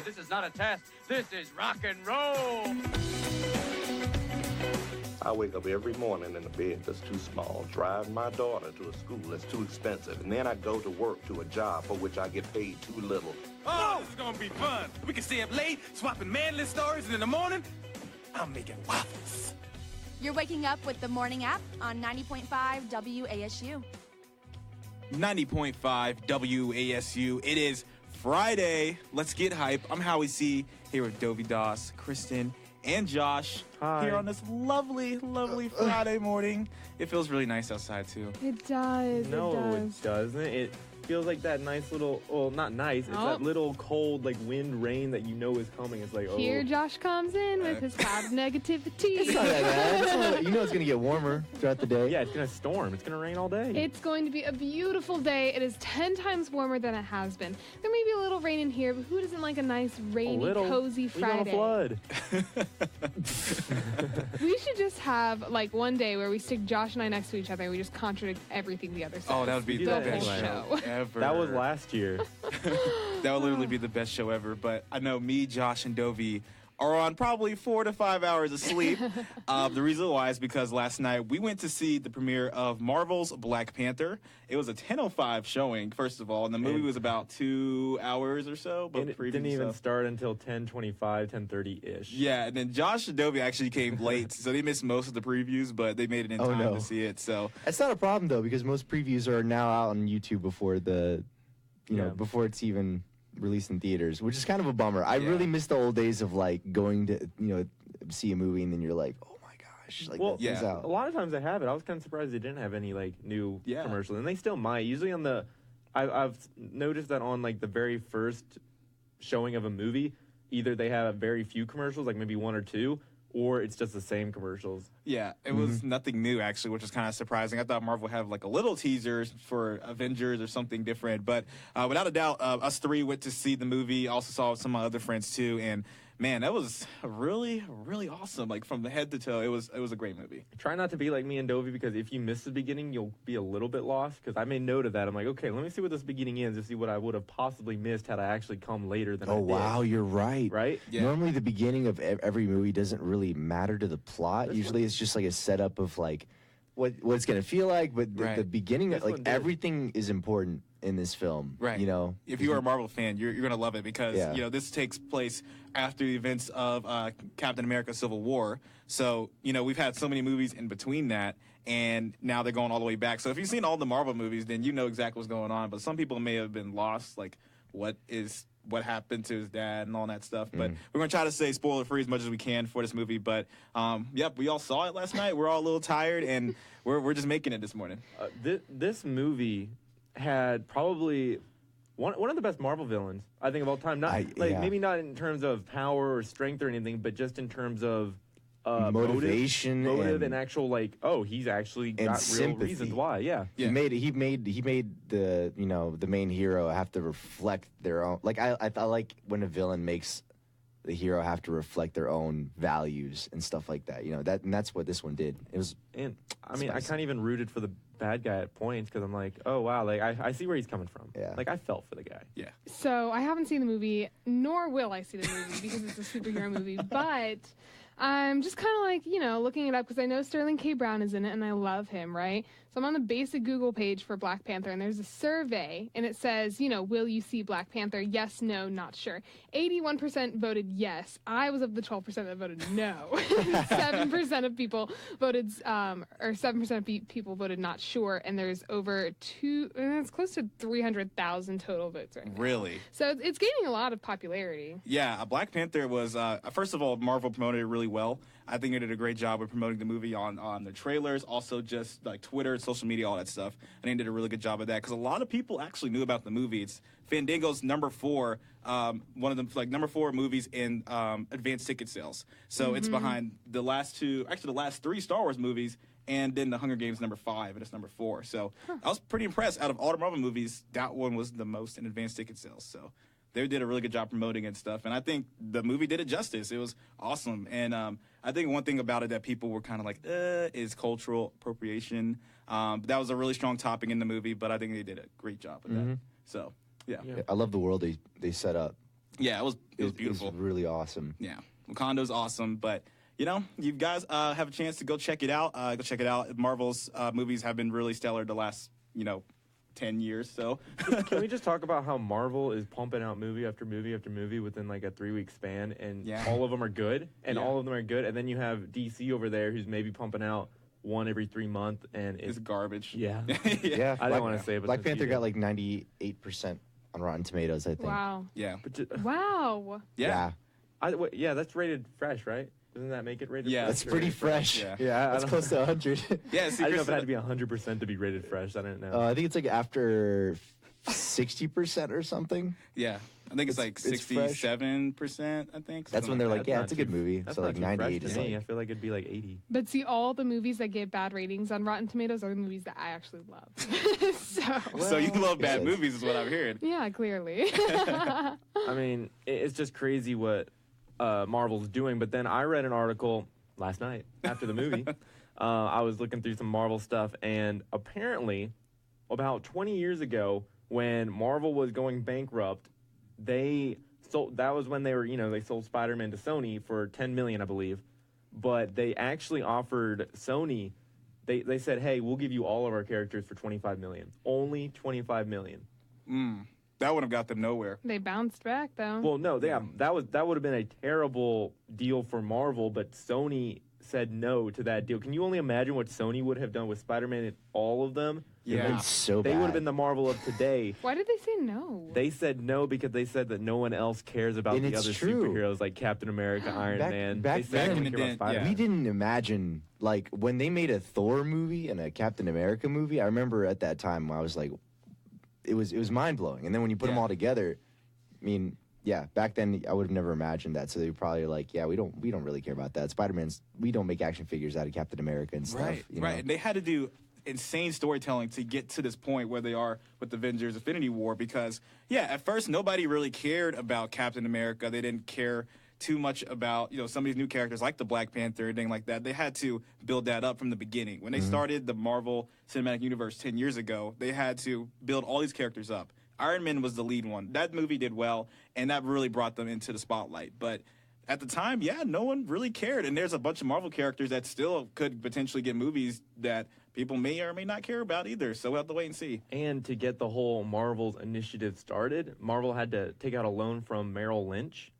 This is not a test. This is rock and roll. I wake up every morning in a bed that's too small, drive my daughter to a school that's too expensive, and then I go to work to a job for which I get paid too little. Oh, this is gonna be fun. We can stay up late, swapping manly stories, and in the morning, I'm making waffles. You're waking up with the Morning App on 90.5 WASU. 90.5 WASU. It is Friday. Let's get hype. I'm Howie C. here with Dovey Doss, Kristen, and Josh. Hi. Here on this lovely Friday morning. It feels really nice outside, too. It does. No, it it doesn't. It feels like that nice little, well, not nice. It's that little cold, like, wind, rain that you know is coming. It's like, Here Josh comes in with his cloud of negativity. It's not that bad. You know it's going to get warmer throughout the day. Yeah, it's going to storm. It's going to rain all day. It's going to be a beautiful day. It is 10 times warmer than it has been. There may be a little rain in here, but who doesn't like a nice, rainy, cozy Friday? We got a flood. We should just have, like, one day where we stick Josh and I next to each other and we just contradict everything the other says. Oh, that would be the best show ever. That was last year. That would literally be the best show ever. But I know me, Josh, and Dovey are on probably 4 to 5 hours of sleep. The reason why is because last night we went to see the premiere of Marvel's Black Panther. It was a 10:05 showing, first of all, and the movie was about 2 hours or so. But it didn't even start until 10:25, 10:30-ish. Yeah, and then Josh and Dovey actually came late, so they missed most of the previews, but they made it in time to see it. So it's not a problem though, because most previews are now out on YouTube before before it's even released in theaters, which is kind of a bummer. I really miss the old days of like going to see a movie and then you're like, oh my gosh, like out. A lot of times they have it. I was kind of surprised they didn't have any like new commercials, and they still might. Usually on the, I've noticed that on like the very first showing of a movie, either they have very few commercials, like maybe 1 or 2, or it's just the same commercials. Yeah, it was nothing new, actually, which is kind of surprising. I thought Marvel would have, like, a little teaser for Avengers or something different. But without a doubt, us three went to see the movie. Also saw some of my other friends, too. And, man, that was really, really awesome. Like, from the head to toe, it was a great movie. Try not to be like me and Dovey, because if you miss the beginning, you'll be a little bit lost. Because I made note of that. I'm like, okay, let me see what this beginning is to see what I would have possibly missed had I actually come later than I did. Oh, wow, you're right. Right? Yeah. Normally the beginning of every movie doesn't really matter to the plot. Usually it's just like a setup of like what it's going to feel like. But the beginning, like everything is important in this film. Right. You know? If you are a Marvel fan, you're going to love it because, this takes place after the events of Captain America Civil War. So, we've had so many movies in between that, and now they're going all the way back. So if you've seen all the Marvel movies, then you know exactly what's going on. But some people may have been lost, like what happened to his dad and all that stuff. But we're going to try to stay spoiler-free as much as we can for this movie. But, we all saw it last night. We're all a little tired, and we're just making it this morning. This movie had probably one of the best Marvel villains, I think, of all time. Maybe not in terms of power or strength or anything, but just in terms of motivation, motive, and actual he's actually got real reasons why. Yeah. He made the the main hero have to reflect their own. Like I like when a villain makes the hero have to reflect their own values and stuff like that. And that's what this one did. It was. And I mean, I kind of even rooted for the bad guy at points, because I'm like, oh wow, like I see where he's coming from. Yeah. Like I felt for the guy. Yeah. So I haven't seen the movie, nor will I see the movie because it's a superhero movie, but I'm just kind of like, looking it up because I know Sterling K. Brown is in it and I love him, right? So I'm on the basic Google page for Black Panther and there's a survey and it says, will you see Black Panther? Yes, no, not sure. 81% voted yes. I was of the 12% that voted no. 7% of people voted, or 7% of people voted not sure, and there's over it's close to 300,000 total votes right now. Really? So it's gaining a lot of popularity. Yeah, Black Panther was, first of all, Marvel promoted it really well. I think they did a great job of promoting the movie on the trailers, also just like Twitter, social media, all that stuff. I think they did a really good job of that because a lot of people actually knew about the movie. It's Fandango's number 4, one of the number 4 movies in advanced ticket sales. So it's behind the last 3 Star Wars movies, and then The Hunger Games number 5, and it's number 4. So I was pretty impressed. Out of all the Marvel movies, that one was the most in advanced ticket sales. So they did a really good job promoting it and stuff. And I think the movie did it justice. It was awesome. And I think one thing about it that people were kind of like, is cultural appropriation. That was a really strong topic in the movie, but I think they did a great job with that. So, yeah. I love the world they set up. Yeah, it was beautiful. It was really awesome. Yeah, Wakanda's awesome, but you guys have a chance to go check it out. Go check it out. Marvel's movies have been really stellar the last 10 years. So can we just talk about how Marvel is pumping out movie after movie after movie within like a 3-week span, and all of them are good, and then you have DC over there who's maybe pumping out one every 3 months, and it's garbage. Yeah. Yeah. I don't want to say it, but Black Panther got like 98% on Rotten Tomatoes, I think. Wow. Yeah. Wow. Yeah. That's rated fresh, right? Doesn't that make it rated Yeah, fresh? That's pretty fresh. Yeah, that's close to 100. Yeah, I didn't know if it had to be 100% to be rated fresh. I didn't know. I think it's like after 60% or something. Yeah. I think it's like 67%, I think. That's when they're like, yeah, it's a good movie. That's So like 98 is like... I feel like it'd be like 80. But see, all the movies that get bad ratings on Rotten Tomatoes are the movies that I actually love. So you love bad movies is what I'm hearing. Yeah, clearly. I mean, it's just crazy what Marvel's doing. But then I read an article last night after the movie. I was looking through some Marvel stuff, and apparently about 20 years ago when Marvel was going bankrupt, that was when they were, they sold Spider-Man to Sony for $10 million, I believe. But they actually offered Sony, they said, hey, we'll give you all of our characters for $25 million. Only $25 million. That would have got them nowhere. They bounced back, though. Well, no, that would have been a terrible deal for Marvel, but Sony said no to that deal. Can you only imagine what Sony would have done with Spider-Man and all all of them? Yeah. It's so They bad. would have been the Marvel of today. Why did they say no? They said no because they said that no one else cares about And the it's other true. superheroes like Captain America, Iron Man. Back They said then, they didn't care about Spider-Man. we didn't imagine, like, when they made a Thor movie and a Captain America movie, I remember at that time I was like, it was mind-blowing. And then when you put them all together, I mean, yeah, back then I would have never imagined that. So they were probably like, yeah, we don't really care about that. Spider-Man's, we don't make action figures out of Captain America and stuff. Right, you know? right. And they had to do insane storytelling to get to this point where they are with Avengers Infinity War because, yeah, at first nobody really cared about Captain America. They didn't care too much about, some of these new characters like the Black Panther and things like that. They had to build that up from the beginning. When they started the Marvel Cinematic Universe 10 years ago, they had to build all these characters up. Iron Man was the lead one. That movie did well, and that really brought them into the spotlight. But at the time, yeah, no one really cared. And there's a bunch of Marvel characters that still could potentially get movies that people may or may not care about either. So we'll have to wait and see. And to get the whole Marvel's initiative started, Marvel had to take out a loan from Merrill Lynch,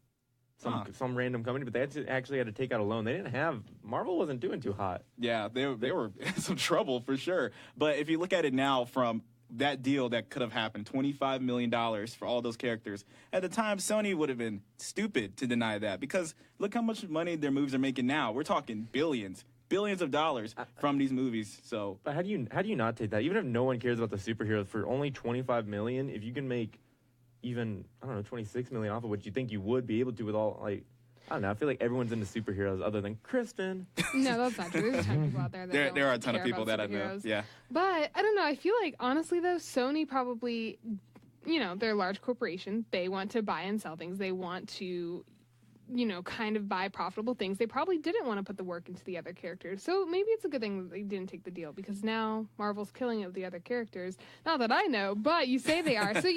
some random company, but they actually had to take out a loan. They didn't have, Marvel wasn't doing too hot. Yeah, they were in some trouble for sure. But if you look at it now from that deal that could have happened, $25 million for all those characters. At the time, Sony would have been stupid to deny that because look how much money their movies are making now. We're talking billions of dollars from these movies. So, but how do you not take that? Even if no one cares about the superheroes, for only $25 million, if you can make even, I don't know, $26 million off of what you think you would be able to with all, like, I don't know. I feel like everyone's into superheroes other than Kristen. No, that's not true. There's a ton of people out there that there are a ton care of people about that I know. superheroes. Yeah. But I don't know. I feel like, honestly, though, Sony probably, they're a large corporation. They want to buy and sell things. They want to, kind of buy profitable things. They probably didn't want to put the work into the other characters. So maybe it's a good thing that they didn't take the deal because now Marvel's killing it with the other characters. Not that I know, but you say they are. So,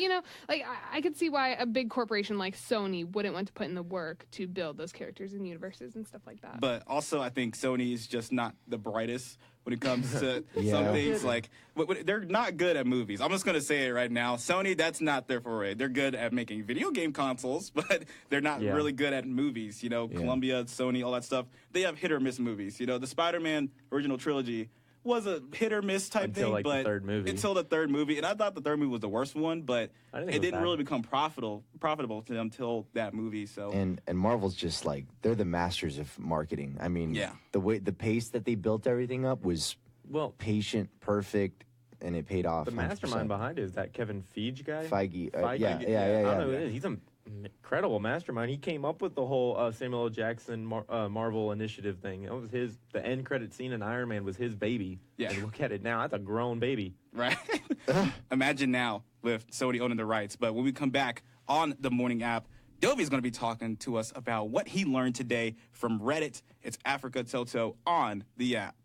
I could see why a big corporation like Sony wouldn't want to put in the work to build those characters and universes and stuff like that. But also, I think Sony is just not the brightest when it comes to some things. Like, they're not good at movies. I'm just going to say it right now. Sony, that's not their foray. They're good at making video game consoles, but they're not really good at movies. Columbia, Sony, all that stuff. They have hit or miss movies. The Spider-Man original trilogy was a hit or miss type until, thing, like, but the third movie. Until the third movie, and I thought the third movie was the worst one, but it didn't really become profitable to them until that movie. So and Marvel's just like they're the masters of marketing. I mean, the pace that they built everything up was patient, perfect, and it paid off. The 100%. mastermind behind it is that Kevin Feige guy. Feige, Feige? yeah. I don't know who it is. He's an incredible mastermind. He came up with the whole Samuel L. Jackson Marvel initiative thing. It was the end credit scene in Iron Man was his baby. Yeah. And look at it now. That's a grown baby. Right. Imagine now with Sony owning the rights. But when we come back on the morning app, Dovey's going to be talking to us about what he learned today from Reddit. It's Africa Toto on the app.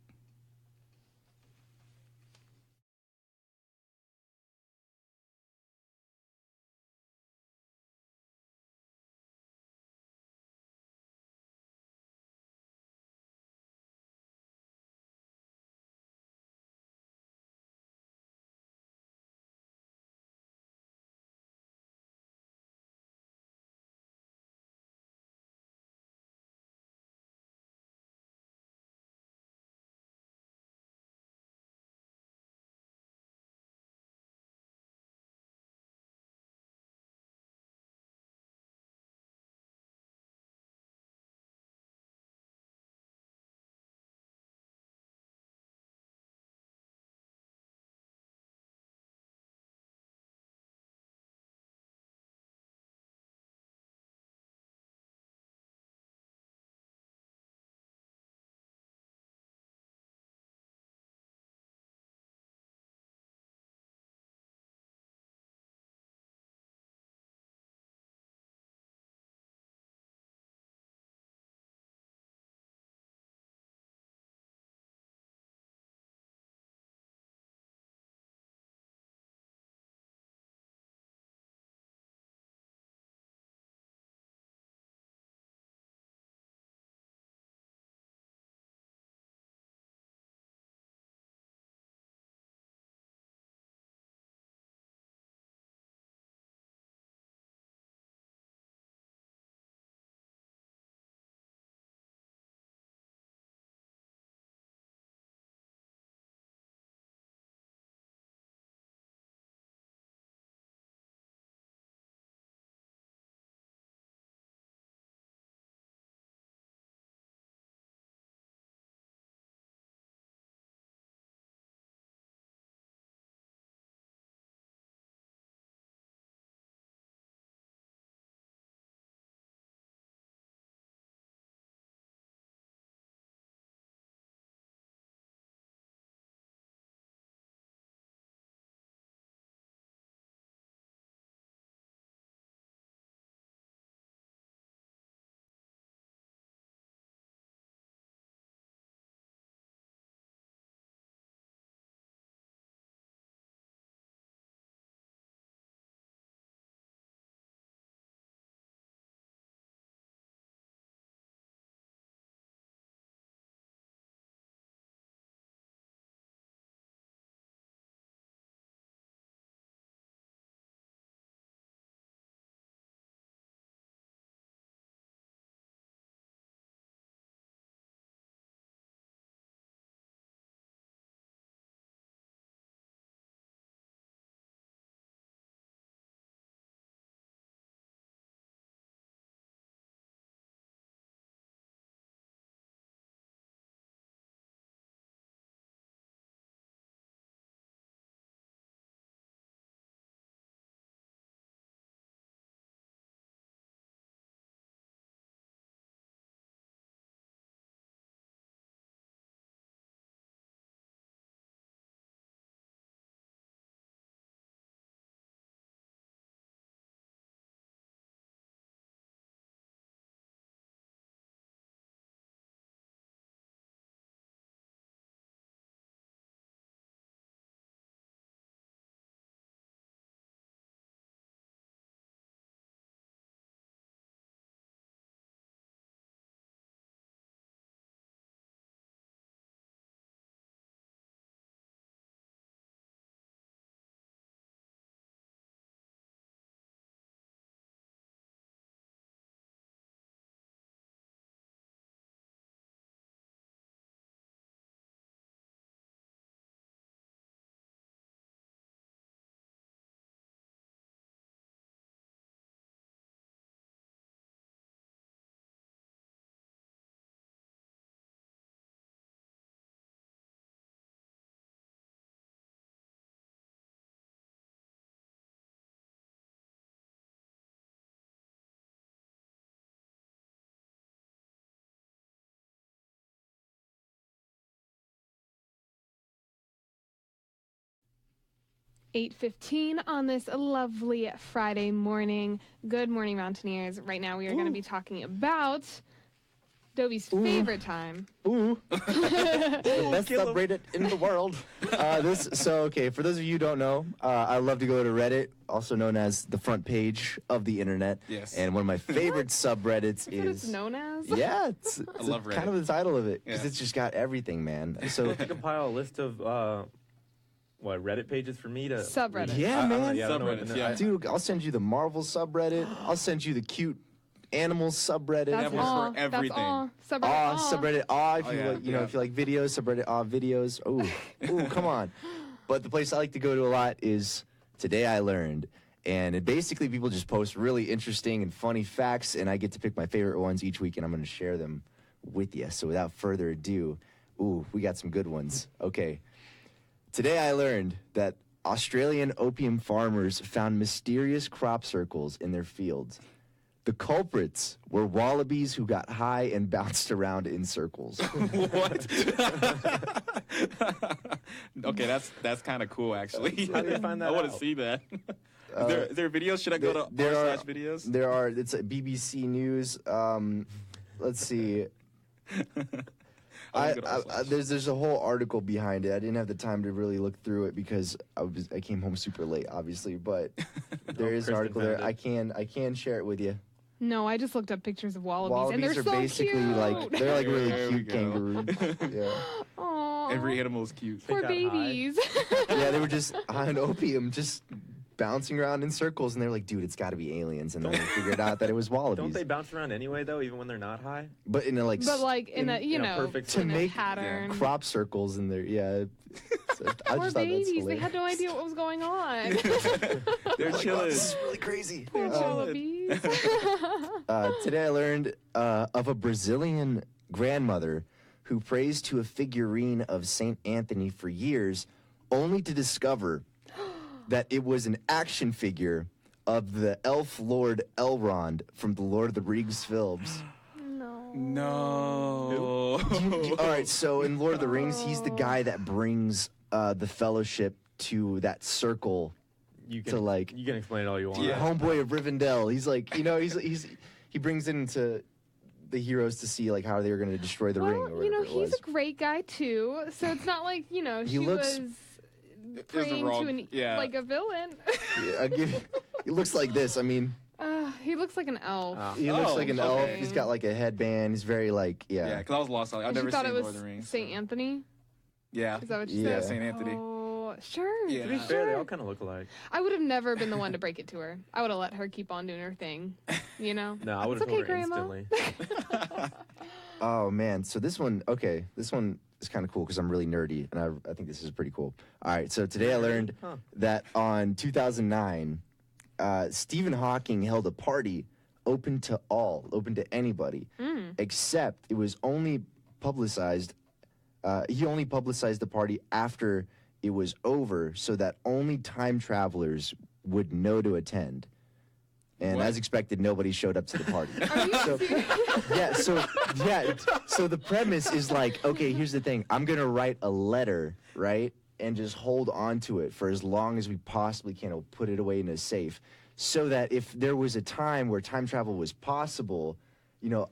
8:15 on this lovely Friday morning. Good morning, Mountaineers. Right now we are going to be talking about Dobie's favorite time. Ooh. The best subreddit in the world. Okay, for those of you who don't know, I love to go to Reddit, also known as the front page of the internet. Yes. And one of my favorite subreddits That's what it's known as? Yeah, it's I love Reddit. kind of the title of it, because Yeah. it's just got everything, man. So To compile a list of Reddit pages for me to Subreddit. yeah, man. I don't know what Subreddits, the- yeah. Dude, I'll send you the Marvel subreddit. I'll send you the cute animals subreddit. That's Never all. for everything. That's all. Subreddit. Subreddit if you yeah, like, yeah. if you like videos, subreddit videos. Ooh, come on. But the place I like to go to a lot is Today I Learned. And basically people just post really interesting and funny facts, and I get to pick my favorite ones each week, and I'm going to share them with you. So without further ado, we got some good ones. Okay. Today I learned that Australian opium farmers found mysterious crop circles in their fields. The culprits were wallabies who got high and bounced around in circles. What? Okay, that's kind of cool, actually. How do you find that I want to out? see that. Is there videos? Should I go to r/ videos? There are. It's a BBC News. Let's see. There's a whole article behind it. I didn't have the time to really look through it because I came home super late, obviously. But there is an Kristen article there. found I can share it with you. No, I just looked up pictures of wallabies, and Wallabies they're are so basically cute. like they're like really There we cute go. kangaroos. Yeah. Aw, Every animal is cute. poor got high. babies. Yeah, they were just on opium, just bouncing around in circles, and they were like, "Dude, it's got to be aliens." And then we figured out that it was wallabies. Don't they bounce around anyway, though, even when they're not high? But in a like, But like in a in a perfect- to in a make pattern. crop circles in there, yeah. So I Poor just thought that's babies, they hilarious. had no idea what was going on. They're Like, wow, chilling. this is really crazy. Poor wallabies. Today I learned of a Brazilian grandmother who prays to a figurine of Saint Anthony for years, only to discover that it was an action figure of the elf lord Elrond from the Lord of the Rings films. No. All right, so in Lord of the Rings, he's the guy that brings the Fellowship to that circle. You can To, like- you can explain it all you want. Yeah. Homeboy of Rivendell. He's like, he brings into the heroes to see like how they were going to destroy the ring. Or Well, whatever it he's was. a great guy too. So it's not like He she looks- was the praying wrong- to an yeah. like a villain. Yeah, he looks like this. I mean, He looks like an elf. he looks like an elf. okay. He's got like a headband. He's very like, Yeah, because I was lost. I've And never she thought seen it was Lord of the Rings. Saint Anthony. Yeah. Is that what you Yeah, said? Saint Anthony. Oh, sure. Yeah. To be fair, they all kind of look alike. I would have never been the one to break it to her. I would have let her keep on doing her thing. You know? No, I would have It's okay, told her Grandma. instantly. Oh man, so this one is kind of cool because I'm really nerdy, and I think this is pretty cool. All right, so today I learned that on 2009, Stephen Hawking held a party open to anybody, except it was only publicized. He only publicized the party after it was over, so that only time travelers would know to attend. And What? as expected, nobody showed up to the party. Are you So- serious? So the premise is like, okay, here's the thing. I'm going to write a letter, right? And just hold on to it for as long as we possibly can. We'll put it away in a safe so that if there was a time where time travel was possible,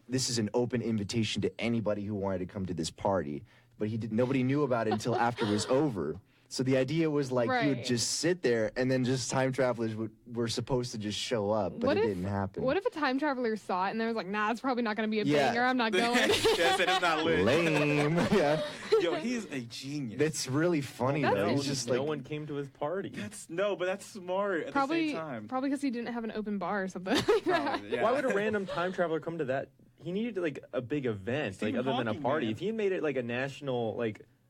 this is an open invitation to anybody who wanted to come to this party. But nobody knew about it until after it was over. So the idea was like he would Right. just sit there and then just time travelers were supposed to just show up, but What it if- didn't happen. What if a time traveler saw it and they was like, nah, it's probably not going to be a Yeah. banger. I'm not going. Yeah, I said it's not lit. Lame. Yeah. Yo, he's a genius. That's really funny That's though. No, He's just like no one came to his party. but that's smart at probably the same time. probably because he didn't have an open bar or something. Probably, yeah. Why would a random time traveler come to that? He needed like a big event, Stephen other than a Hawking, party. man. If he made it like a national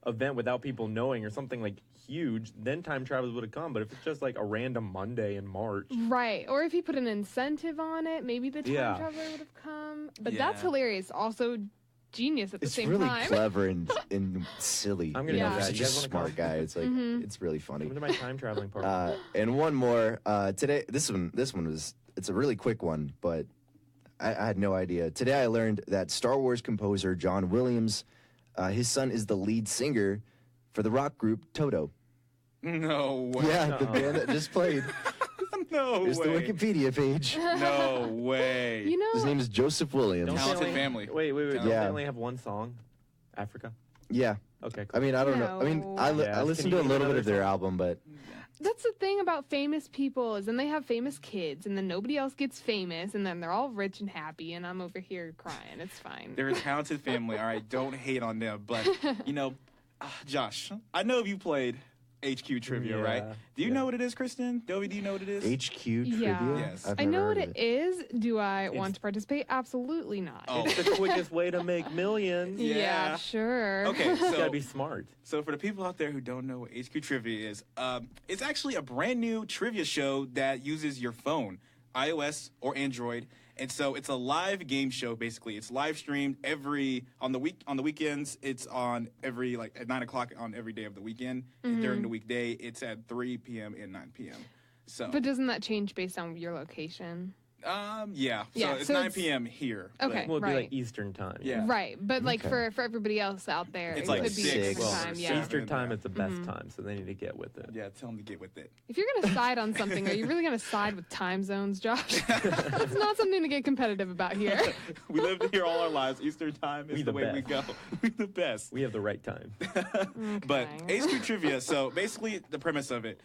event without people knowing or something like huge, then time travelers would have come. But if it's just like a random Monday in March, Right. Or if he put an incentive on it, maybe the time Yeah. traveler would have come. But that's Yeah. hilarious. Also genius at the it's same really time. clever and silly. I'm gonna do He's that. such You a guys wanna smart come? guy. It's like it's really funny. come to my time traveling party. And one more today. This one was. It's a really quick one, but I had no idea. Today I learned that Star Wars composer John Williams, his son is the lead singer for the rock group Toto. No way. Yeah, the band that just played. No It's the way. Wikipedia page. No way. You know, His name is Joseph Williams. Don't they Talented only- family. Wait. Don't Yeah. they only have one song? Africa? Yeah. Okay, I cool. mean, I don't know. I mean, No. I Yeah, listened can to you a little bit another of their song? album, but that's the thing about famous people is then they have famous kids, and then nobody else gets famous, and then they're all rich and happy, and I'm over here crying. It's fine. They're a talented family. All right, don't hate on them. But Josh, I know you played HQ trivia, right? Yeah, Do you yeah. know what it is, Kristen? Dovey, do you know what it is? HQ trivia? Yes. I've I never know heard what of it is. Do I want to participate? Absolutely not. Oh. It's the quickest way to make millions. Yeah, Yeah. sure. Okay, You gotta so be smart. for the people out there who don't know what HQ Trivia is, it's actually a brand new trivia show that uses your phone, iOS or Android. And so it's a live game show, basically. It's live streamed on the weekends. It's on at 9 o'clock on every day of the weekend. And during the weekday, it's at 3 p.m. and 9 p.m. So But doesn't that change based on your location? yeah. So Yeah, it's so 9 it's- p.m. here. Okay. Well, it'd be Right. like Eastern time. Yeah. Right, but like Okay. for everybody else out there, It's it like could be a 6 different Well, time. or Yeah. 7. Eastern time Yeah. is the best time, so they need to get with it. Yeah, tell them to get with it. If you're gonna side on something, are you really gonna side with time zones, Josh? That's not something to get competitive about here. We lived here all our lives. Eastern time is We the the way we best. go. We the best. We have the right time. But Okay. HQ Trivia, so basically the premise of it,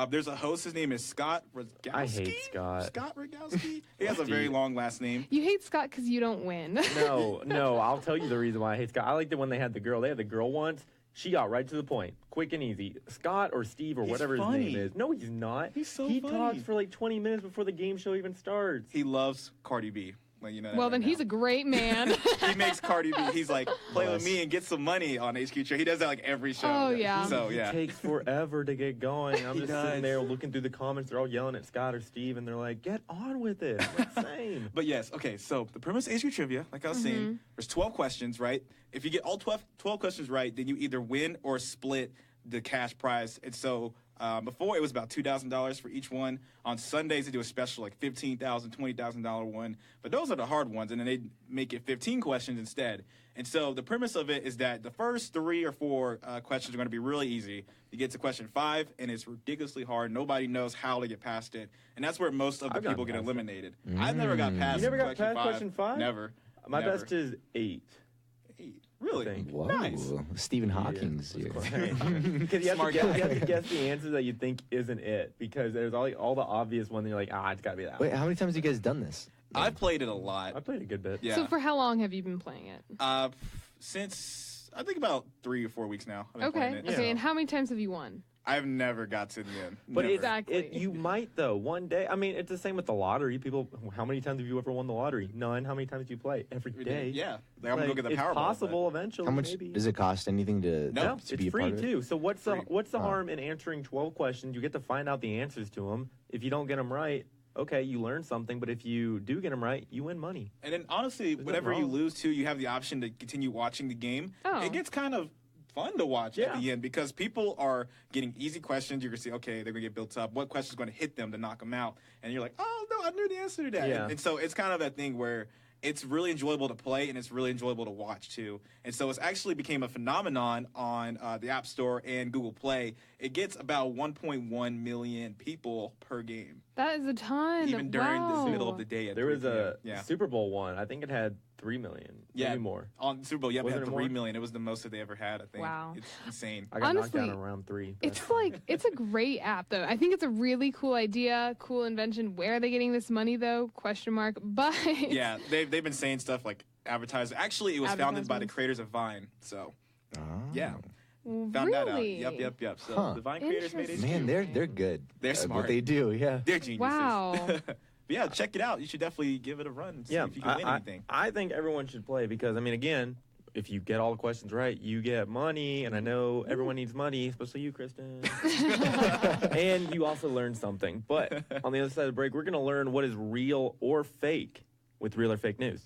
there's a host, his name is Scott Rogowski. I hate Scott. Scott Rogowski? He has a very long last name. You hate Scott because you don't win. No, I'll tell you the reason why I hate Scott. I liked it when they had the girl. They had the girl once. She got right to the point, quick and easy. Scott or Steve or He's whatever funny. his name is. No, he's not. He's so He funny. talks for like 20 minutes before the game show even starts. He loves Cardi B. Well, you know that Well, right then now. he's a great man. He makes Cardi B. He's like, play with Bless. me and get some money on HQ Trivia. He does that like every show. Oh, yeah. So, It yeah. takes forever to get going. I'm He just does. sitting there looking through the comments. They're all yelling at Scott or Steve, and they're like, get on with it. It's insane. But yes, okay, so the premise of HQ Trivia, like I was saying, there's 12 questions, right? If you get all 12 questions right, then you either win or split the cash prize. And so before, it was about $2,000 for each one. On Sundays, they do a special like $15,000, $20,000 one. But those are the hard ones, and then they make it 15 questions instead. And so the premise of it is that the first 3 or 4 questions are going to be really easy. You get to question 5, and it's ridiculously hard. Nobody knows how to get past it. And that's where most of the I've gotten people get past it. eliminated. I've never got past You never got question past 5. question 5? Never. My Never. best is 8. 8. Really? think. Whoa. Nice. Stephen Hawking's here. Because you, Smart you guy. have to guess the answer that you think isn't it. Because there's all the obvious ones, and you're like, it's got to be that Wait, one. how many times have you guys done this? I've played it a lot. I played a good bit. Yeah. So for how long have you been playing it? Since I think about 3 or 4 weeks now. I've been playing Okay. it. Yeah. Okay. And how many times have you won? I've never got to the end. But Never. Exactly. you might, though, one day. I mean, it's the same with the lottery. People, how many times have you ever won the lottery? None. How many times do you play? Every day. Yeah. Like, I'm gonna go get the it's Powerball. possible eventually. How much maybe. does it cost? Anything to No, to be it's a part free of it? too. So what's the Free. harm in answering 12 questions? You get to find out the answers to them. If you don't get them right, okay, you learn something. But if you do get them right, you win money. And then honestly, that whenever you wrong? lose too, you have the option to continue watching the game. Oh. It gets kind of fun to watch at Yeah. the end because people are getting easy questions. You're gonna see, okay, they're gonna get built up. What question's gonna hit them to knock them out? And you're like, oh no, I knew the answer to that. Yeah. And so it's kind of that thing where it's really enjoyable to play and it's really enjoyable to watch too. And so it's actually became a phenomenon on the App Store and Google Play. It gets about 1.1 million people per game, That is a ton. even during wow. the middle of the day. At There 3 was a p.m. Super Bowl one. I think it had 3 million. Yeah. Maybe more. On Super Bowl, yeah, we Wasn't had it 3 more? million. It was the most that they ever had, I think. Wow. It's insane. I got knocked Honestly, down in round 3. but- It's like it's a great app though. I think it's a really cool idea, cool invention. Where are they getting this money though? Question mark. But Yeah, they've been saying stuff like advertising. Actually, it was founded by the Advertisements. creators of Vine. So, Ah. yeah. Found really, that out. Yep. So Huh. the Vine creators made it. Man, they're good. They're at smart. What they do, yeah. They're geniuses. Wow. But yeah, check it out. You should definitely give it a run. And see Yeah, if you can win anything. I think everyone should play because, I mean, again, if you get all the questions right, you get money, and I know everyone needs money, especially you, Kristen. And you also learn something. But on the other side of the break, we're going to learn what is real or fake with Real or Fake News.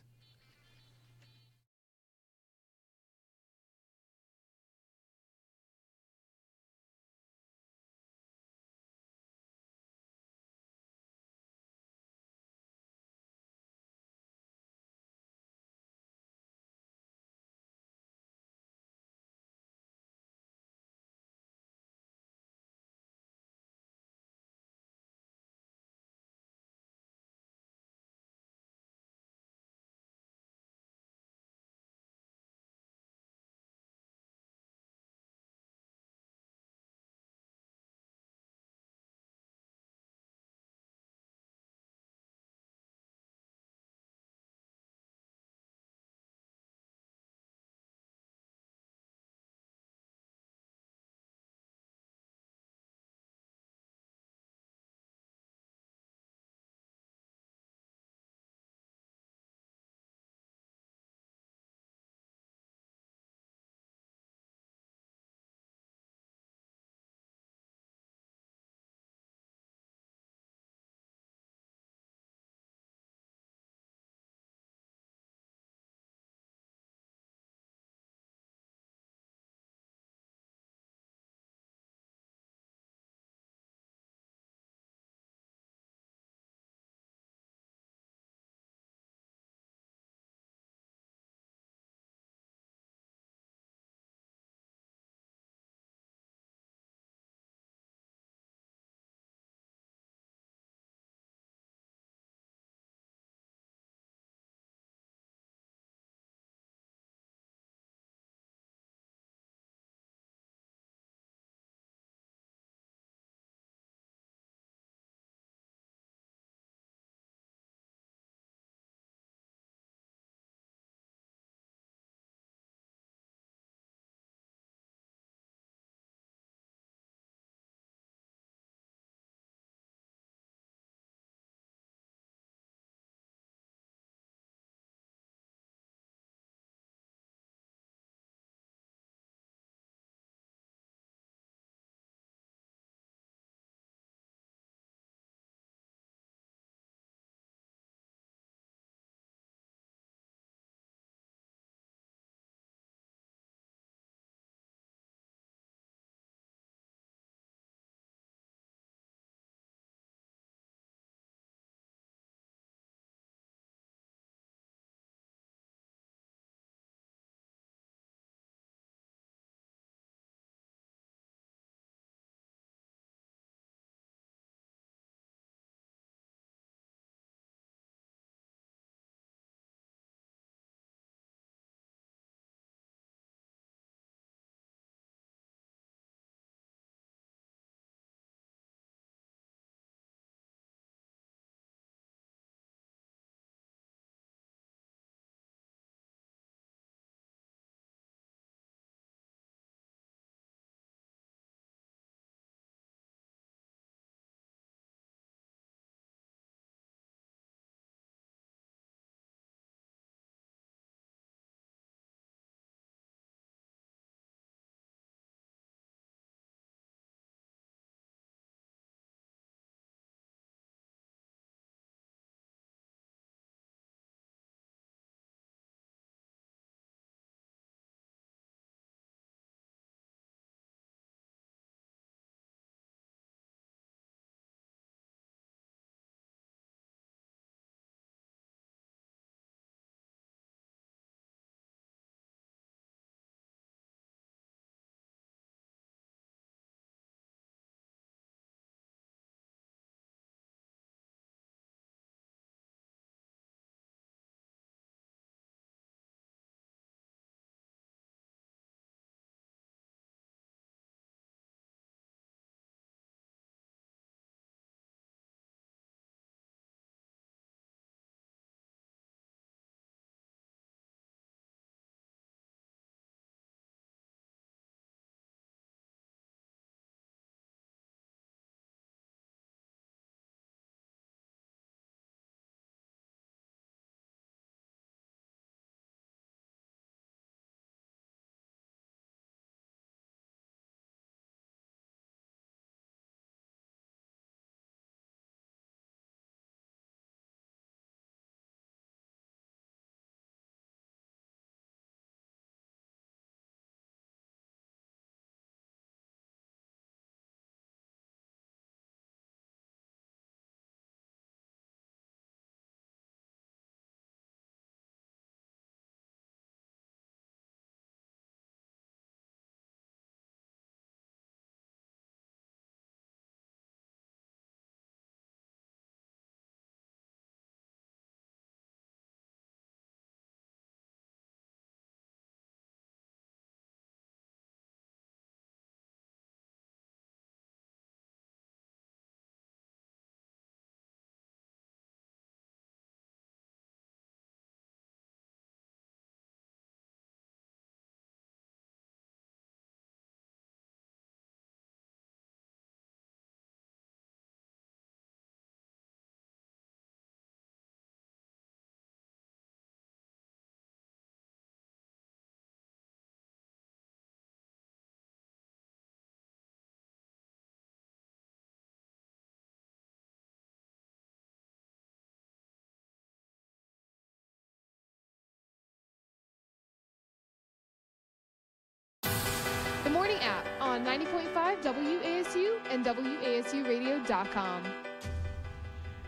Morning App on 90.5 WASU and WASUradio.com.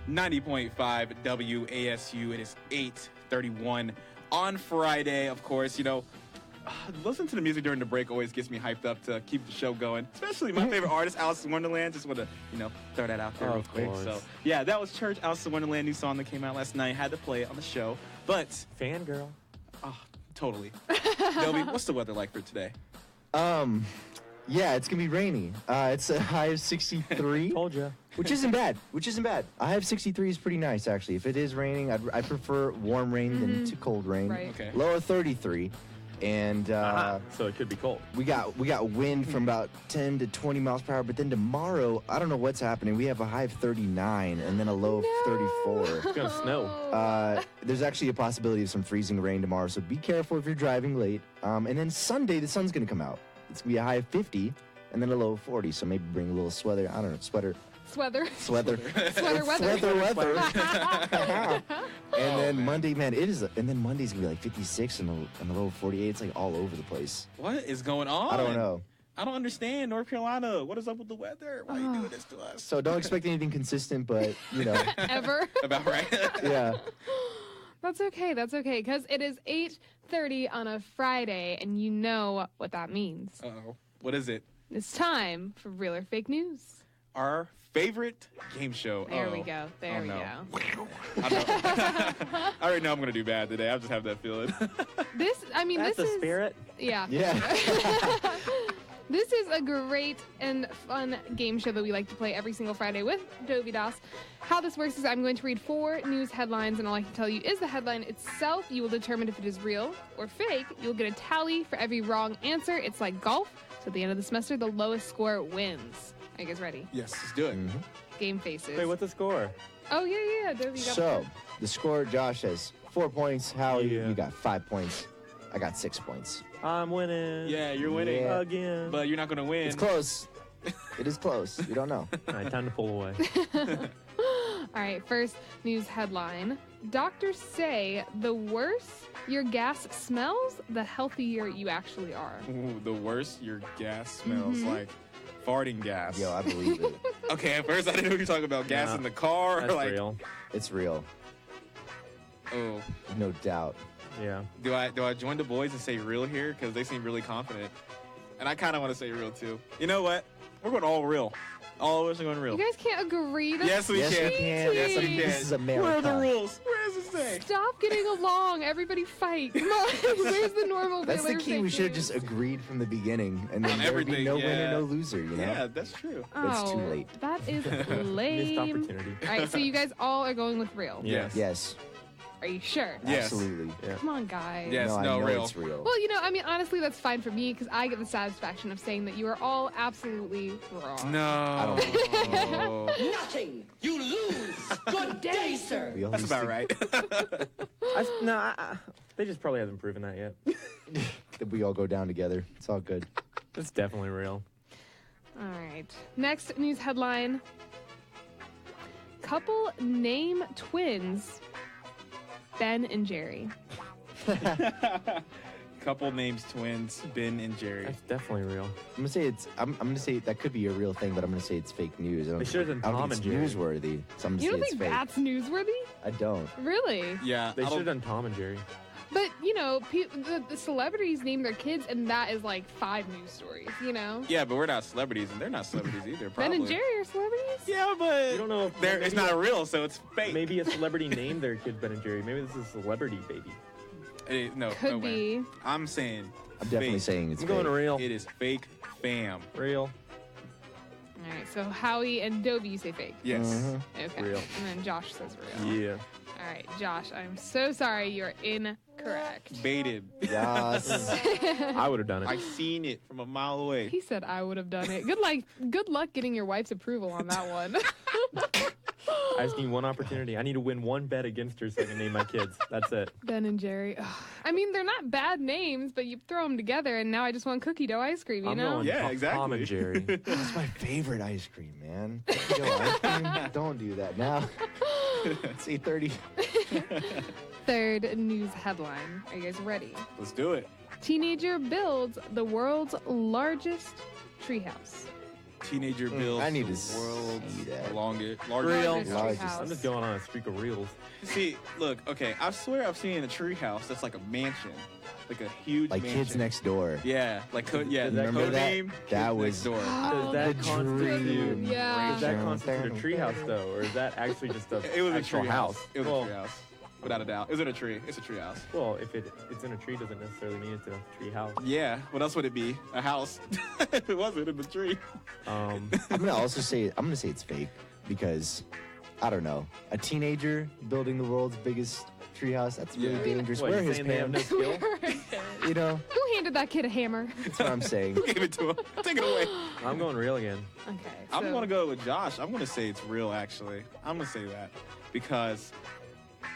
90.5 WASU. It is 8:31 on Friday. Of course, listen to the music during the break always gets me hyped up to keep the show going. Especially my favorite artist, Alice in Wonderland. Just want to, throw that out there real quick. Course. So, yeah, that was Church, Alice in Wonderland, new song that came out last night. Had to play it on the show. But, Fangirl. oh, totally. Dobie, what's the weather like for today? Yeah, it's gonna be rainy. It's a high of 63. Told ya. Which isn't bad. A high of 63 is pretty nice, actually. If it is raining, I prefer warm rain than too cold rain. Right. Okay. Low of 33. And So it could be cold. we got wind from about 10 to 20 miles per hour. But then tomorrow, I don't know what's happening. We have a high of 39 and then a low of 34. It's gonna snow. There's actually a possibility of some freezing rain tomorrow, so be careful if you're driving late. And then Sunday, the sun's gonna come out. It's gonna be a high of 50 and then a low of 40. So maybe bring a little sweater. I don't know, sweater Sweater. weather. And then Monday, man, and then Monday's gonna be like 56 and a low of 48. It's like all over the place. What is going on? I don't know. I don't understand, North Carolina. What is up with the weather? Why are you doing this to us? So don't expect anything consistent, but Ever. About right. yeah. That's okay, because it is 8:30 on a Friday, and you know what that means. Uh-oh. What is it? It's time for Real or Fake News. Our favorite game show. There we go. There we no. go. I already know I'm going to do bad today. I just have that feeling. This That's the is spirit. Yeah. Yeah. This is a great and fun game show that we like to play every single Friday with Dobie Das. How this works is I'm going to read 4 news headlines, and all I can tell you is the headline itself. You will determine if it is real or fake. You'll get a tally for every wrong answer. It's like golf. So at the end of the semester, the lowest score wins. Are you guys ready? Yes, let's do it. Mm-hmm. Game faces. Wait, what's the score? Oh, yeah. Dobie, you got So the score, Josh has 4 points. Howie, Yeah. you got 5 points. I got 6 points. I'm winning. Yeah, you're winning. Yeah. Again. But you're not going to win. It's close. It is close. You don't know. All right, time to pull away. All right, first news headline. Doctors say the worse your gas smells, the healthier you actually are. Ooh, the worse your gas smells like farting gas. Yo, I believe it. Okay, at first I didn't know you were talking about gas Nah, in the car. That's like, real. It's real. Oh, No doubt. Yeah. do I join the boys and say real here? Because they seem really confident. And I kind of want to say real too. You know what? We're going all real. All of us are going real. You guys can't agree. That's Yes, we Yes, can. we can. Yes, we cheating. can. This is America. Where are the rules? Where does it say? Stop getting along. Everybody fight. Come on. Where's the normal That's the Real or key. Fake We should have News? just agreed from the beginning, and then On there would be everything, no yeah. winner, no loser. You know. Yeah, that's true. It's too Oh, late. That is Missed lame. opportunity. All right, so you guys all are going with real. Yes. Yes. Are you sure? Yes. Absolutely. Yeah. Come on, guys. Yes. No, I no, know real. it's real. Well, honestly, that's fine for me because I get the satisfaction of saying that you are all absolutely wrong. No. Nothing. You lose. Good day, sir. We That's always about think right. They just probably haven't proven that yet. that we all go down together. It's all good. It's definitely real. All right. Next news headline. Couple name twins Ben and Jerry. Couple names twins, Ben and Jerry. That's definitely real. I'm gonna say that could be a real thing, but I'm gonna say it's fake news. I don't They should've think- done I don't Tom think and it's Jerry. newsworthy. So I'm gonna You say don't it's think fake. that's newsworthy? I don't. Really? Yeah. They I should have don't- done Tom and Jerry. But, the celebrities name their kids, and that is like 5 news stories, Yeah, but we're not celebrities, and they're not celebrities either. Probably. Ben and Jerry are celebrities? Yeah, but You don't know if it's not real, so it's fake. Maybe a celebrity named their kid Ben and Jerry. Maybe this is a celebrity baby. No, Could no way. be. I'm saying. I'm definitely fake. saying it's I'm fake. going real. It is fake fam. Real. All right, so Howie and Dobie, you say fake. Yes. Mhm. Okay. Real. And then Josh says real. Yeah. All right, Josh, I'm so sorry. You're incorrect. Baited. Yes. I would have done I it. seen it from a mile away. He said I would have done it. Good luck getting your wife's approval on that one. I just need one opportunity. I need to win one bet against her so I can name my kids. That's it. Ben and Jerry. Ugh. I mean, they're not bad names, but you throw them together, and now I just want cookie dough ice cream, I'm going Yeah, Tom exactly. and Jerry. That's my favorite ice cream, man. Yo, ice cream? Don't do that now. It's 8:30. third news headline. Are you guys ready? Let's do it. Teenager builds the world's largest treehouse. Teenager builds I need to the world's see that. largest. Largest Largest. treehouse. I'm just going on a streak of reels. See, look, okay, I swear I've seen a treehouse that's like a mansion. Like a huge Like mansion. Kids Next Door. Yeah, like Remember code that? name. That Kids was- Next door. Does that The constitute? dream. Yeah. Does that constitute a treehouse though, or is that actually just a It was a actual tree house? It was well, a tree house, without a doubt. Is it a tree? It's a tree house. well, if it's in a tree, doesn't necessarily mean it's in a tree house. Yeah. What else would it be? A house. If it wasn't in the tree. Um, I'm gonna say it's fake because I don't know. A teenager building the world's biggest treehouse, that's really Yeah. dangerous. what, Where are you his saying they have no parents? skill? You know, Who handed that kid a hammer? that's what I'm saying. Who gave it to him? Take it away. I'm going real again. Okay. I'm so- gonna go with Josh. I'm gonna say it's real. Actually, I'm gonna say that because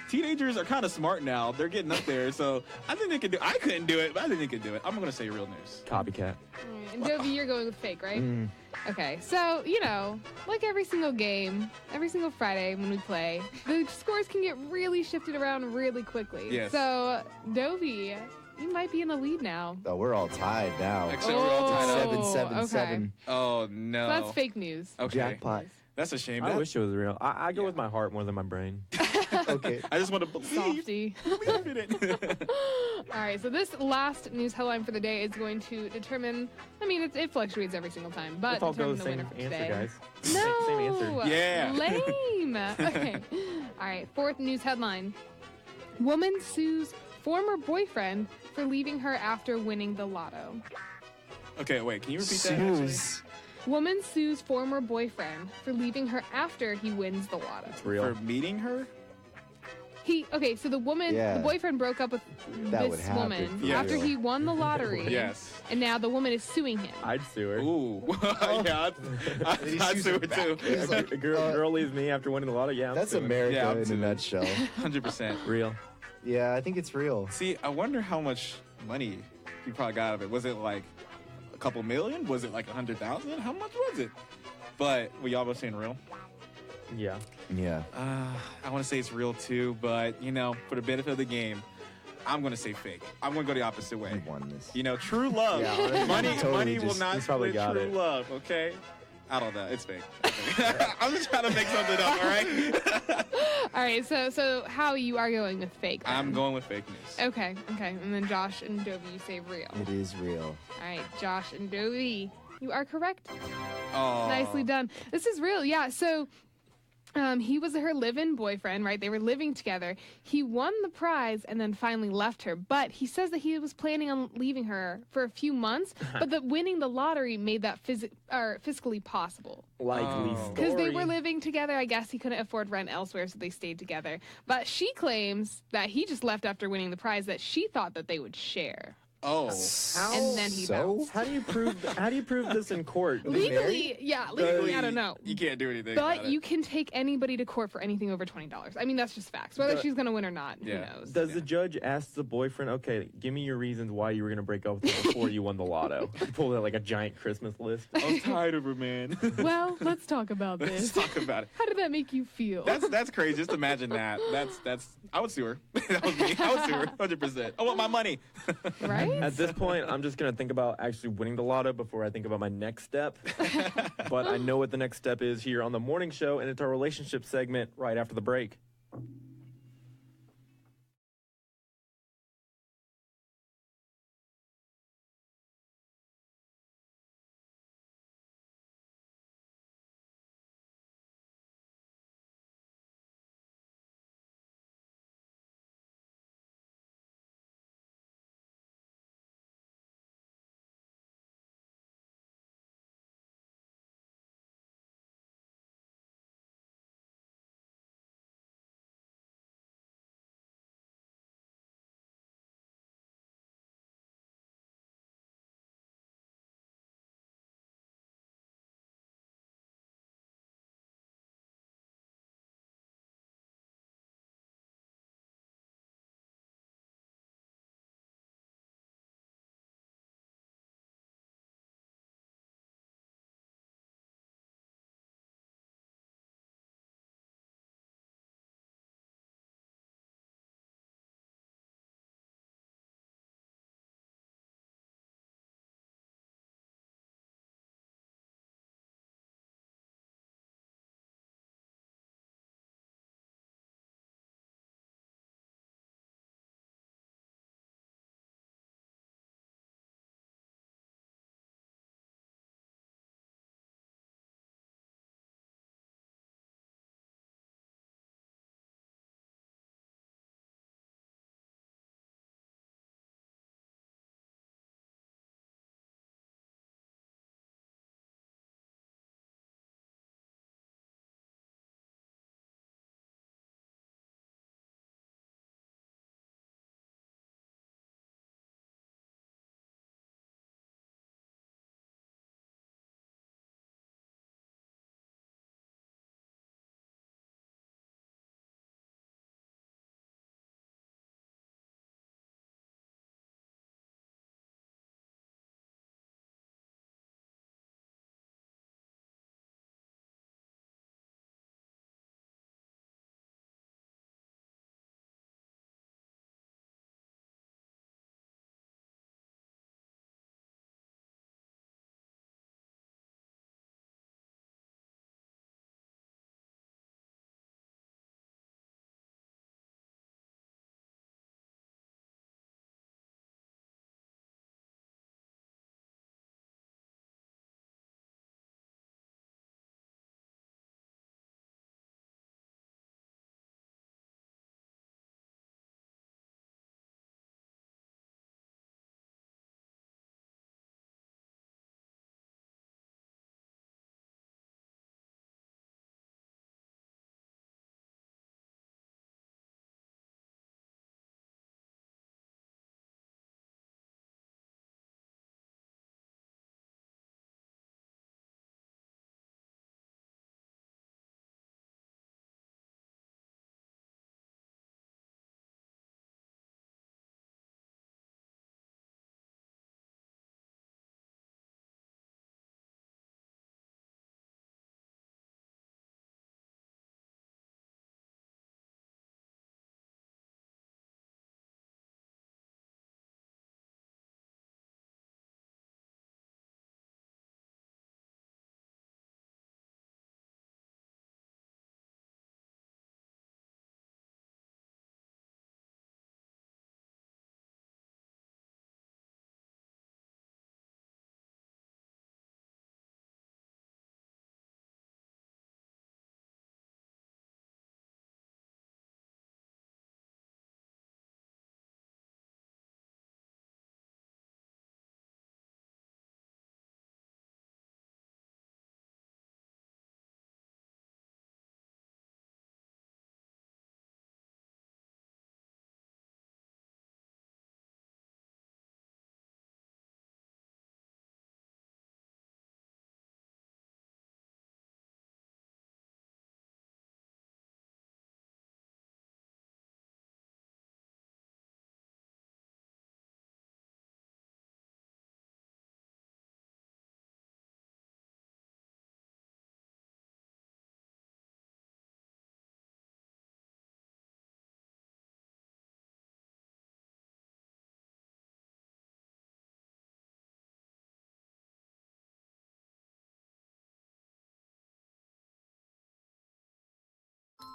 teenagers are kind of smart now. They're getting up there, so I think they can do. I couldn't do it, but I think they could do it. I'm gonna say real news. Copycat. And Jovi, you're going with fake, right? Mm. Okay, so, like every single game, every single Friday when we play, the scores can get really shifted around really quickly. Yes. So, Dovi, you might be in the lead now. Oh, we're all tied now. Except we're all tied up. 7-7-7. Oh no. So that's fake news. Okay. Jackpot. That's a shame. I That- wish it was real. I go with my heart more than my brain. Okay. I just want to believe. Softy. Believe in it. All right, so this last news headline for the day is going to determine, it fluctuates every single time, but Let's all go determine the the same winner for answer, today. guys. No. Same answer. Yeah. Lame. Okay. All right. Fourth news headline: Woman sues former boyfriend for leaving her after winning the lotto. Okay, wait. Can you repeat that? actually? Sues. Woman sues former boyfriend for leaving her after he wins the lotto. Real. For meeting her? So the Yeah. boyfriend broke up with That would this happen woman for after real. he won the lottery. Yes. And now the woman is suing him. I'd sue her. Ooh. Yeah. I'd sue her too. He's like, A girl leaves me after winning the lotto. Yeah, I'm that's suing. America Yeah, I'm in a suing. nutshell. 100%. Real. Yeah, I think it's real. See, I wonder how much money you probably got out of it. Was it like a couple million? Was it like 100,000? How much was it? But were y'all both saying real? Yeah. Yeah. I want to say it's real too, but for the benefit of the game, I'm going to say fake. I'm going to go the opposite way. He won this. True love. Yeah, honestly, money totally will just- not he's probably split got true it. love, okay? I don't know. It's fake. I'm just trying to make something up, all right? All right. So how you are going with fake? Then? I'm going with fake news. Okay. And then Josh and Dovi, you say real. It is real. All right, Josh and Dovi, you are correct. Oh. Nicely done. This is real, yeah. So he was her live-in boyfriend, right? They were living together. He won the prize and then finally left her. But he says that he was planning on leaving her for a few months, but that winning the lottery made that fiscally possible. Likely Oh. story. Because they were living together, I guess he couldn't afford rent elsewhere, so they stayed together. But she claims that he just left after winning the prize, that she thought that they would share. Oh. And then he bounced. How do you prove this in court? Legally, I don't know. You can't do anything. But about you it. can take anybody to court for anything over $20. I mean, that's just facts. Whether she's going to win or not, Yeah. who knows? Does the judge ask the boyfriend, okay, give me your reasons why you were going to break up with her before you won the lotto? You pulled out like a giant Christmas list. I'm tired of her, man. Well, let's talk about Let's this. talk about it. How did that make you feel? That's crazy. Just imagine that. That's. I would sue her. That was me. I would sue her. 100%. I want my money. right? At this point, I'm just going to think about actually winning the lotto before I think about my next step. But I know what the next step is here on the morning show, and it's our relationship segment right after the break.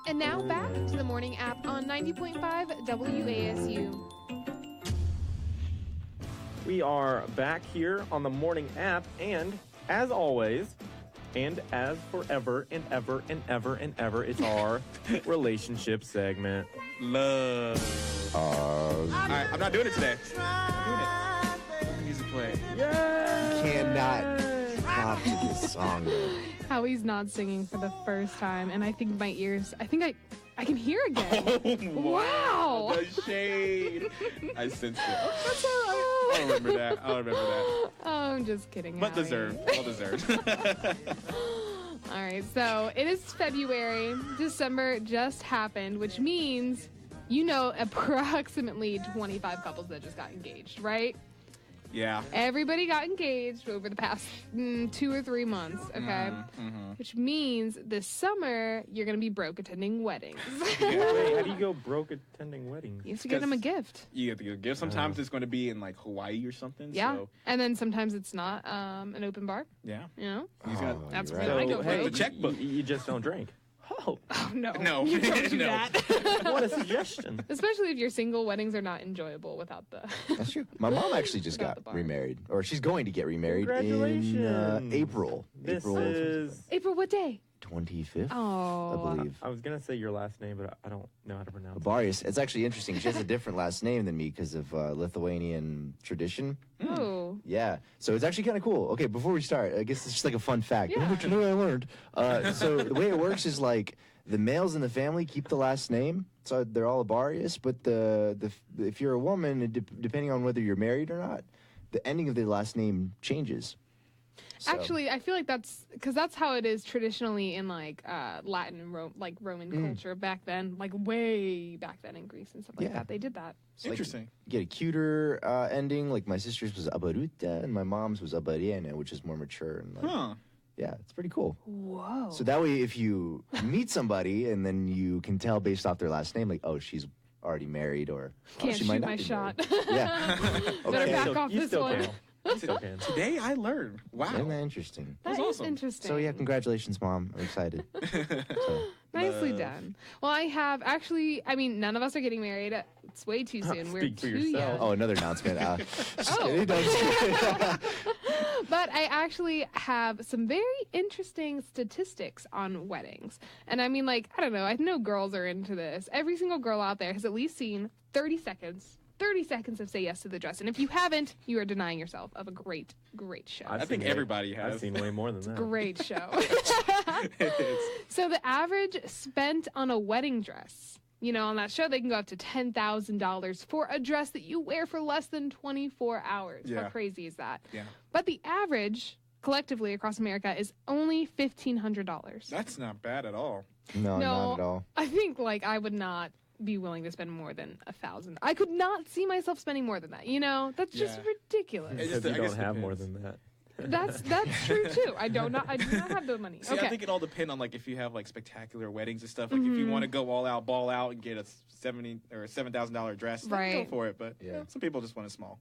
And now back to the morning app on 90.5 WASU. We are back here on the morning app, and as always, and as forever and ever and ever and ever, it's our relationship segment. Love. All right, I'm not doing it today. I'm doing it. Let the music play. Yeah. Cannot pop to this song, though. Howie's not singing for the first time, and I think my ears, I can hear again. Oh, wow. The shade. I sensed it. That's all right. I'll remember that. Oh, I'm just kidding. But Howie. deserved. Well deserved. All right, so it is February. December just happened, which means you know approximately 25 couples that just got engaged, right? Yeah. Everybody got engaged over the past 2 or 3 months, okay? Which means this summer, you're going to be broke attending weddings. Wait, how do you go broke attending weddings? You have to get them a gift. You have to get a gift. Sometimes it's going to be in like Hawaii or something. Yeah. So. And then sometimes it's not an open bar. Yeah. You know? That's right. where I go hey, broke. The checkbook. You just don't drink. Oh. Oh, no. No. You don't do No. that. What a suggestion. Especially if you're single, weddings are not enjoyable without the... That's true. My mom actually just Without got the bar. remarried, or she's going to get remarried in Congratulations. April. This April is... April, what day? 25th, Oh. I believe. I was going to say your last name, but I don't know how to pronounce it. Abarius. It's actually interesting. She has a different last name than me because of Lithuanian tradition. Oh. Yeah. So it's actually kind of cool. Okay, before we start, I guess it's just like a fun fact. Yeah. Oh, what you know I learned. So the way it works is like the males in the family keep the last name, so they're all Abarius. But if you're a woman, depending on whether you're married or not, the ending of the last name changes. So. Actually, I feel like that's because that's how it is traditionally in like Latin and Roman culture back then, like way back then in Greece and stuff like that. They did that. It's like Interesting. you get a cuter ending. Like my sister's was Abaruta and my mom's was Abariena, which is more mature. And like, yeah, it's pretty cool. Whoa. So that way, if you meet somebody and then you can tell based off their last name, like, oh, she's already married, or Can't she shoot might not my be shot. married. Yeah. Better back off You this still one. can. You still can. Today I learned. Wow. Isn't that interesting? That That's is awesome. interesting. So yeah, congratulations, Mom. I'm excited. So, Nicely done. Well, I have actually, I mean, none of us are getting married. It's way too soon. We're Speak for too yourself. young. oh, another announcement. Just Oh. kidding. No, just kidding. But I actually have some very interesting statistics on weddings. And I mean, like, I don't know. I know girls are into this. Every single girl out there has at least seen 30 seconds of Say Yes to the Dress. And if you haven't, you are denying yourself of a great, great show. I think everybody has. I've seen way more than that. Great show. So the average spent on a wedding dress, you know, on that show, they can go up to $10,000 for a dress that you wear for less than 24 hours. Yeah. How crazy is that? Yeah. But the average collectively across America is only $1,500. That's not bad at all. No, not at all. I think like I would not be willing to spend more than $1,000. I could not see myself spending more than that. You know, that's just Yeah. ridiculous. It Because just- you I don't guess have it more depends. than that. That's true too. I do not have the money. See, okay. I think it all depends on like if you have like spectacular weddings and stuff. Like if you want to go all out, ball out, and get a $70,000 or $7,000 dress, then Right. go for it. But Yeah. some people just want it small.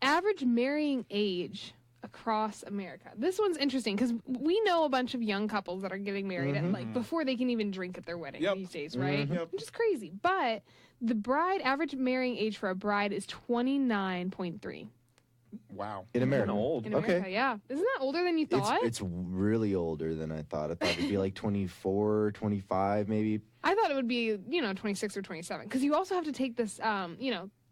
Average marrying age across America. This one's interesting because we know a bunch of young couples that are getting married at, like before they can even drink at their wedding Yep. these days, right? Yep. Which is crazy. But the average marrying age for a bride is 29.3 Wow. In America. old. in America. Okay. Yeah, isn't that older than you thought? It's really older than I thought. I thought it'd be like 24, 25 maybe. I thought it would be 26 or 27 because you also have to take this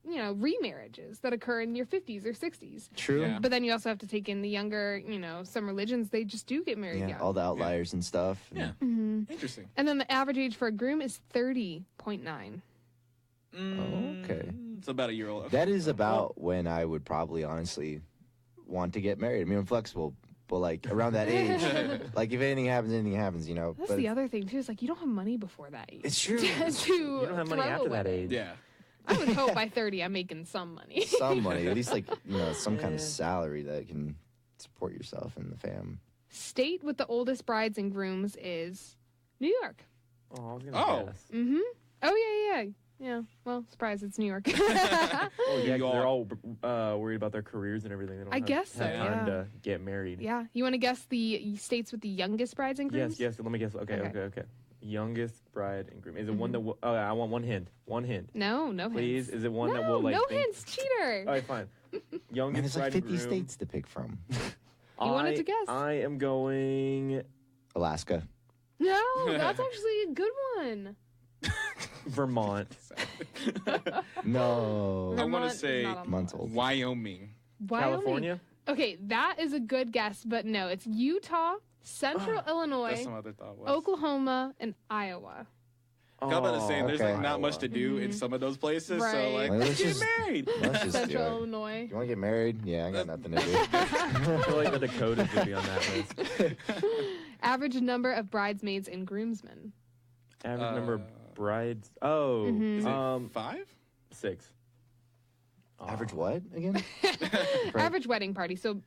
remarriages that occur in your 50s or 60s. True. Yeah. But then you also have to take in the younger, some religions, they just do get married Yeah, young. all the outliers and stuff. Yeah. Mhm. Interesting. And then the average age for a groom is 30.9. Okay. It's about a year old. That is about when I would probably honestly want to get married. I mean, I'm flexible, but like around that age, like if anything happens, you know. That's but the other thing, too. It's like you don't have money before that age. It's true. to You don't have money throw a after that wedding. age. Yeah. I would hope by 30 I'm making some money. Some money, at least like, some kind of Yeah. salary that can support yourself and the fam. State with the oldest brides and grooms is New York. Oh, I was going Oh. to guess. Mm-hmm. Oh, yeah. Yeah, well, surprise, it's New York. Oh, yeah, 'cause York. they're all worried about their careers and everything. They don't I have, guess so, have time yeah. to get married. Yeah, you want to guess the states with the youngest brides and grooms? Yes. Let me guess. Okay. Youngest bride and groom. Is it one that will... Oh, I want one hint. One hint. No Please, hints. is it one that will like... No hints, cheater. All right, fine. Man, Youngest there's like bride and 50 groom. states to pick from. You wanted to guess. I am going... Alaska. No, that's actually a good one. Vermont. No. I want Vermont to is say not on the months list. old. Wyoming. California? Okay, that is a good guess, but no, it's Utah, Central That's Illinois, some other thought was. Oklahoma, and Iowa. I'm about to say, there's okay. like not much to do in some of those places, so Right. like, Well, let's let's get just- married. Let's just do Central it. Illinois. You want to get married? Yeah, I got nothing to do. I feel like the Dakotas would be on that list. Average number of bridesmaids and groomsmen. Average number of brides. Oh, Is it 5? 6. Average what again? Average wedding party, so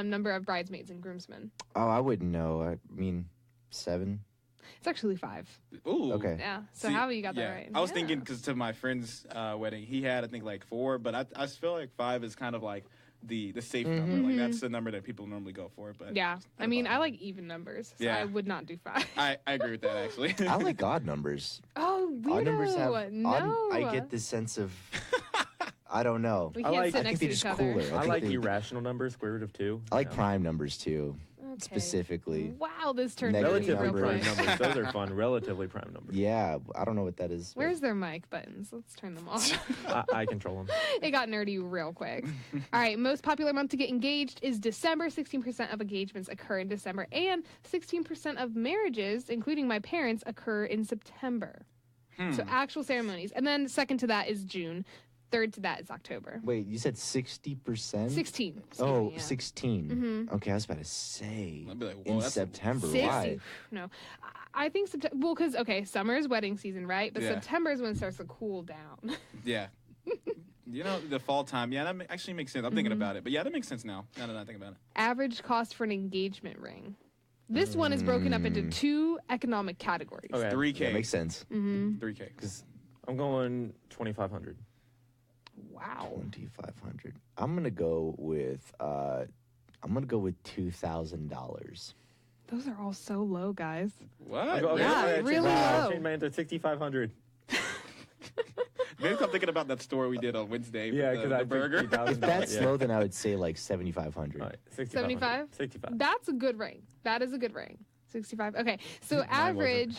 number of bridesmaids and groomsmen. Oh, I wouldn't know. I mean, 7. It's actually 5. Ooh. Okay. Yeah, so See, how you got yeah. that right? I was Yeah. thinking because to my friend's wedding, he had I think like 4, but I feel like 5 is kind of like the safe number. Like that's the number that people normally go for. But Yeah, I mean, I like even numbers, so Yeah. I would not do 5. I agree with that actually. I like odd numbers. Oh, weirdo. Odd numbers have. No. I get this sense of. I don't know. We I can't like- sit I next think to they're each just other. cooler. I think like they- irrational numbers, square root of 2. I like Yeah. prime numbers too, Okay. specifically. Wow, this turned Negative into Relatively real prime quick. numbers. Those are fun. Relatively prime numbers. Yeah, I don't know what that is. but- Where's their mic buttons? Let's turn them off. I control them. It got nerdy real quick. All right, most popular month to get engaged is December. 16% of engagements occur in December, and 16% of marriages, including my parents, occur in September. So actual ceremonies. And then second to that is June. Third to that is October. Wait, you said 60%? 16. Oh, yeah. 16. Okay, I was about to say. I'd be like, whoa, in that's- September. 60. Why? No. I think September. Well, because, okay, summer is wedding season, right? But Yeah. September is when it starts to cool down. Yeah. You know, the fall time. Yeah, that actually makes sense. I'm thinking about it. But yeah, that makes sense now that I think about it. Average cost for an engagement ring. This one is broken up into 2 economic categories. Okay. 3K. That makes sense. 3K. I'm going 2,500. Wow. 2,500. I'm gonna go with $2,000. Those are all so low, guys. What? Okay, Yeah, I really low. changed my answer 6,500. Maybe I'm thinking about that story we did on Wednesday. Yeah, with because the I burger. If that's low, then I would say like 7,500. All right, 75? 65. That's a good ring. That is a good ring. 65. Okay. So average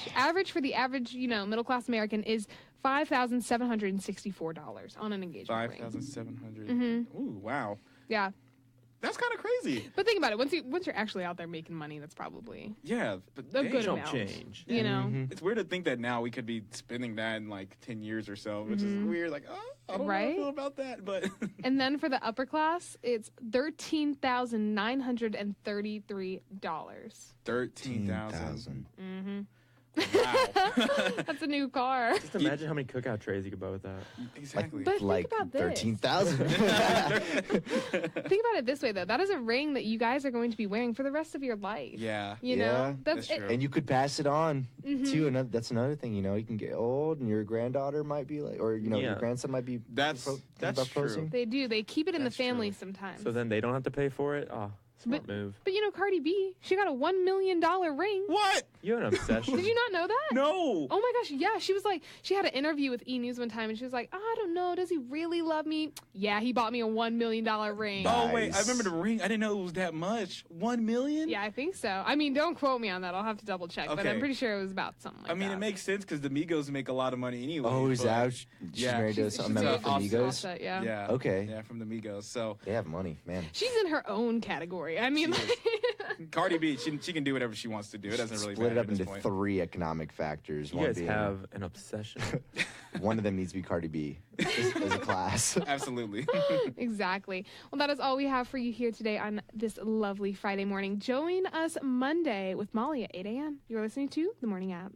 for the average, middle class American is $5,764 on an engagement ring. 5,700. Ooh, wow. Yeah. That's kind of crazy. But think about it. Once you're actually out there making money, that's probably Yeah. But a dang. good Chump amount. change. You know. It's weird to think that now we could be spending that in like 10 years or so, which is weird. Like, oh, I don't know how I Right? feel about that. But And then for the upper class, it's $13,933. 13,000. $13,000. Wow. That's a new car. Just imagine how many cookout trays you could buy with that. Exactly. But Like think about this. 13,000. Think about it this way, though. That is a ring that you guys are going to be wearing for the rest of your life. Yeah. You Yeah, know, that's true. And you could pass it on too. That's another thing. You can get old, and your granddaughter might be like, or your Yeah. grandson might be. That's thinking that's about true. proposing. They do. They keep it in the That's family true. sometimes. So then they don't have to pay for it? Oh, smart move. But Cardi B, she got a $1 million ring. What? You have an obsession. Did you not know that? No. Oh my gosh, yeah. She was like, she had an interview with E! News one time, and she was like, I don't know, does he really love me? Yeah, he bought me a $1 million ring. Oh wait, I Nice. remember the ring. I didn't know it was that much. 1 million? Yeah, I think so. I mean, don't quote me on that. I'll have to double check, but Okay. I'm pretty sure it was about something like I mean, that. it makes sense because the Migos make a lot of money anyway. Oh, is but- that? She's Yeah. married to She's a member a from Offset. Migos. Offset, yeah. Yeah. Okay. Yeah, from the Migos. So They have money, man. She's in her own category. I mean, Cardi B, she can do whatever she wants to do. It doesn't really Split it matter up at this into point. 3 economic factors. You one guys being, have an obsession. one of them needs to be Cardi B as a class. Absolutely. exactly. Well, that is all we have for you here today on this lovely Friday morning. Join us Monday with Molly at 8 a.m. You're listening to The Morning App.